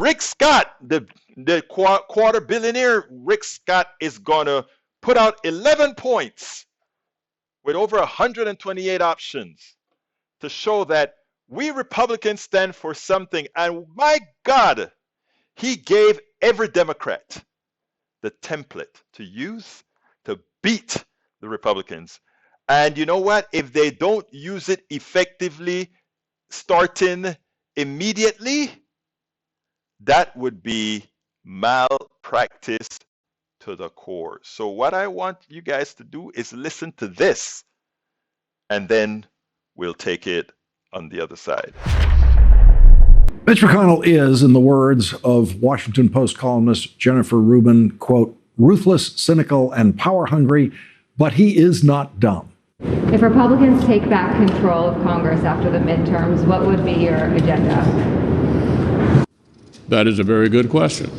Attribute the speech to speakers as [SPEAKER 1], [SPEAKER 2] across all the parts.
[SPEAKER 1] Rick Scott, the quarter billionaire Rick Scott, is going to put out 11 points with over 128 options to show that we Republicans stand for something. And my God, he gave every Democrat the template to use to beat the Republicans. And you know what? If they don't use it effectively, starting immediately, that would be malpractice to the core. So what I want you guys to do is listen to this, and then we'll take it on the other side.
[SPEAKER 2] Mitch McConnell is, in the words of Washington Post columnist Jennifer Rubin, quote, ruthless, cynical, and power-hungry, but he is not dumb.
[SPEAKER 3] If Republicans take back control of Congress after the midterms, what would be your agenda?
[SPEAKER 4] That is a very good question,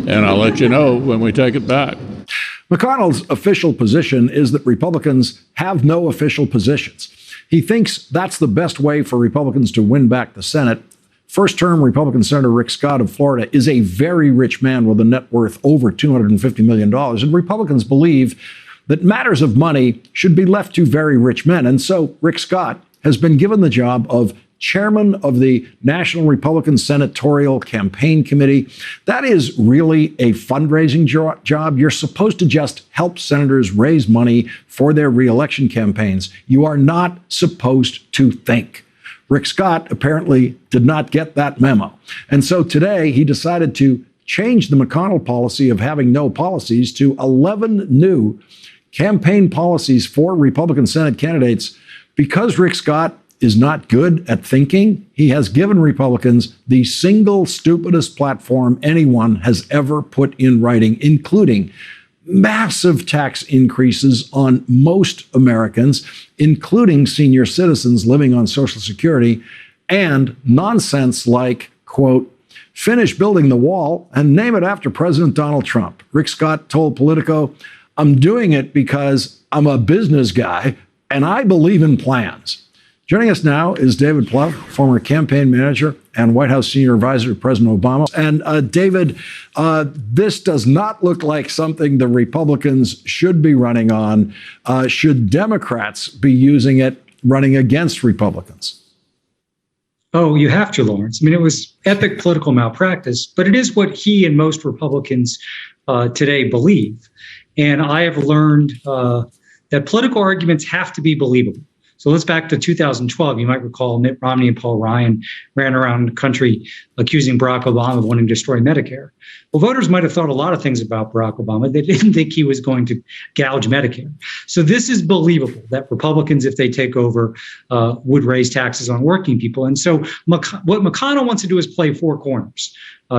[SPEAKER 4] and I'll let you know when we take it back.
[SPEAKER 2] McConnell's official position is that Republicans have no official positions. He thinks that's the best way for Republicans to win back the Senate. First-term Republican Senator Rick Scott of Florida is a very rich man with a net worth over $250 million, and Republicans believe that matters of money should be left to very rich men. And so Rick Scott has been given the job of chairman of the National Republican Senatorial Campaign Committee. That is really a fundraising job. You're supposed to just help senators raise money for their reelection campaigns. You are not supposed to think. Rick Scott apparently did not get that memo. And so today he decided to change the McConnell policy of having no policies to 11 new campaign policies for Republican Senate candidates. Because Rick Scott is not good at thinking, he has given Republicans the single stupidest platform anyone has ever put in writing, including massive tax increases on most Americans, including senior citizens living on Social Security, and nonsense like, quote, finish building the wall and name it after President Donald Trump. Rick Scott told Politico, I'm doing it because I'm a business guy and I believe in plans. Joining us now is David Plouffe, former campaign manager and White House senior advisor to President Obama. And David, this does not look like something the Republicans should be running on. Should Democrats be using it running against Republicans?
[SPEAKER 5] Oh, you have to, Lawrence. I mean, it was epic political malpractice, but it is what he and most Republicans today believe. And I have learned that political arguments have to be believable. So let's back to 2012. You might recall Mitt Romney and Paul Ryan ran around the country accusing Barack Obama of wanting to destroy Medicare. Well, voters might have thought a lot of things about Barack Obama. They didn't think he was going to gouge Medicare. So this is believable that Republicans, if they take over, would raise taxes on working people. And so what McConnell wants to do is play four corners.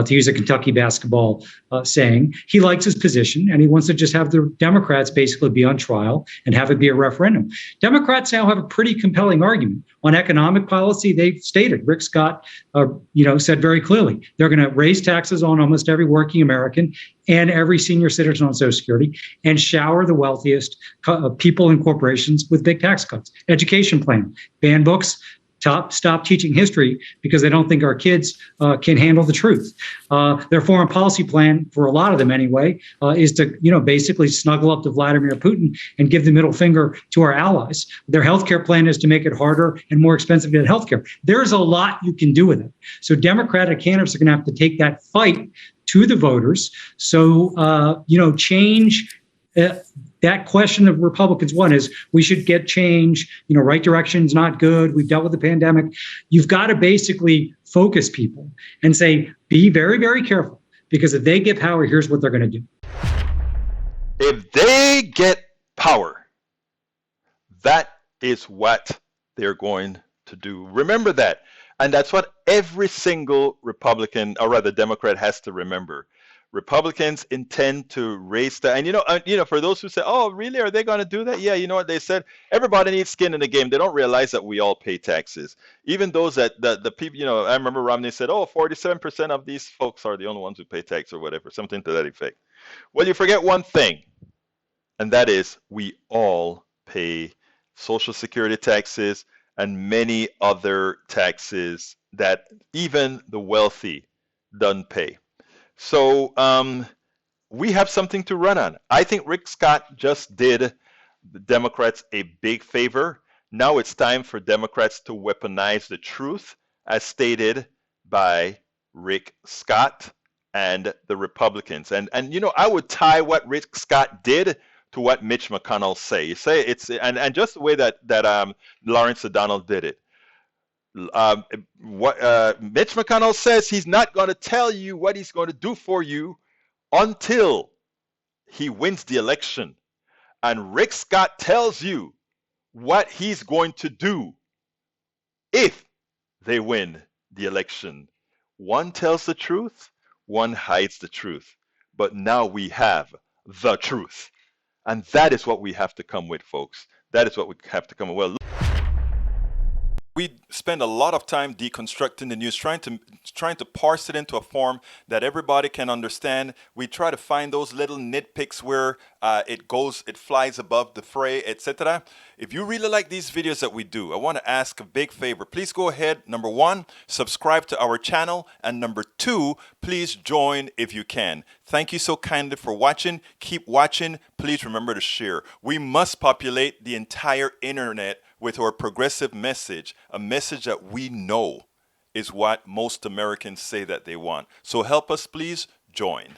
[SPEAKER 5] To use a Kentucky basketball saying, he likes his position and he wants to just have the Democrats basically be on trial and have it be a referendum. Democrats now have a pretty compelling argument on economic policy. They've stated, Rick Scott, said very clearly, they're going to raise taxes on almost every working American and every senior citizen on Social Security and shower the wealthiest people and corporations with big tax cuts. Education plan, ban books, stop teaching history because they don't think our kids can handle the truth. Their foreign policy plan, for a lot of them anyway, is to basically snuggle up to Vladimir Putin and give the middle finger to our allies. Their healthcare plan is to make it harder and more expensive to get healthcare. There's a lot you can do with it. So Democratic candidates are going to have to take that fight to the voters. So change. That question of Republicans, one is we should get change. Right direction is not good. We've dealt with the pandemic. You've got to basically focus people and say, be very, very careful, because if they get power, here's what they're going to do.
[SPEAKER 1] If they get power, that is what they're going to do. Remember that. And that's what every single Republican, or rather Democrat, has to remember. Republicans intend to raise that. And, for those who say, oh, really, are they going to do that? Yeah, you know what they said? Everybody needs skin in the game. They don't realize that we all pay taxes. Even those that the people, I remember Romney said, 47% of these folks are the only ones who pay tax or whatever, something to that effect. Well, you forget one thing, and that is we all pay Social Security taxes and many other taxes that even the wealthy doesn't pay. So we have something to run on. I think Rick Scott just did the Democrats a big favor. Now it's time for Democrats to weaponize the truth as stated by Rick Scott and the Republicans. And I would tie what Rick Scott did to what Mitch McConnell say. You say and just the way that Lawrence O'Donnell did it. What Mitch McConnell says, he's not going to tell you what he's going to do for you until he wins the election. And Rick Scott tells you what he's going to do if they win the election. One tells the truth, one hides the truth. But now we have the truth. And that is what we have to come with, folks. That is what we have to come with. Well, we spend a lot of time deconstructing the news, trying to parse it into a form that everybody can understand. We try to find those little nitpicks where it flies above the fray, etc. If you really like these videos that we do, I want to ask a big favor. Please go ahead, number one, subscribe to our channel, and number two, please join if you can. Thank you so kindly for watching. Keep watching. Please remember to share. We must populate the entire internet with our progressive message, a message that we know is what most Americans say that they want. So help us, please join.